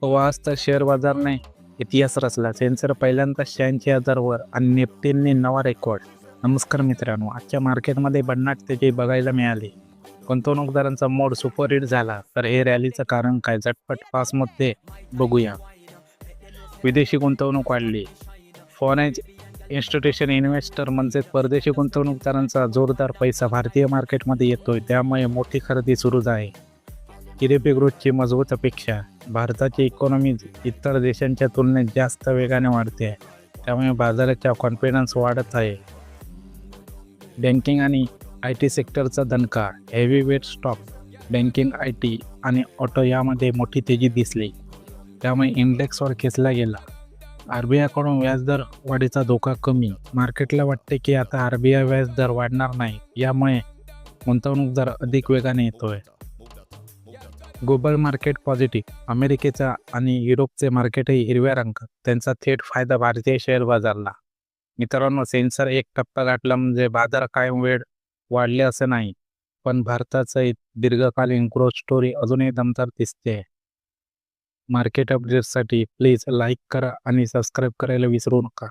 तो आज तर शेअर बाजारने इतिहास रचला. सेन्सर पहिल्यांदा 86,000 वर आणि निफ्टीने नवा रेकॉर्ड. नमस्कार मित्रांनो, आजच्या मार्केटमध्ये भन्नाट तेजी बघायला मिळाली. गुंतवणूकदारांचा मोड सुपर हिट झाला. तर हे रॅलीचं कारण काय, झटपट 5 मध्ये बघूया. विदेशी गुंतवणूक वाढली. फॉरेन इन्स्टिट्यूशन इन्व्हेस्टर म्हणजे परदेशी गुंतवणूकदारांचा जोरदार पैसा भारतीय मार्केटमध्ये येतोय, त्यामुळे मोठी खरेदी सुरू आहे. जीडीपी ग्रोथची मजबूत अपेक्षा. भारताची इकॉनॉमी इतर देशांच्या तुलनेत जास्त वेगाने वाढते आहे, त्यामुळे बाजाराचा कॉन्फिडन्स वाढत आहे. बँकिंग आणि आय टी सेक्टरचा दणका. Heavy weight stock banking, I T आणि ऑटो यामध्ये मोठी तेजी दिसली, त्यामुळे इंडेक्सवर खेचला गेला. आर बी आयकडून व्याजदर वाढीचा धोका कमी. मार्केटला वाटते की आता आर बी आय व्याजदर वाढणार नाही, यामुळे गुंतवणूकदार अधिक वेगाने येतोय. Global market positive. अमेरिकेचा आणि युरोपचे मार्केटही हिरव्या रंगात, त्यांचा थेट फायदा भारतीय शेअर बाजारला. मित्रांनो, सेन्सर 1 टप्पा गाठला म्हणजे बाजार कायम वेळ वाढले असं नाही, पण भारताचं दीर्घकालीन ग्रोथ स्टोरी अजूनही दमदार दिसते. मार्केट अपडेट्ससाठी प्लीज लाईक करा आणि सबस्क्राईब करायला विसरू नका.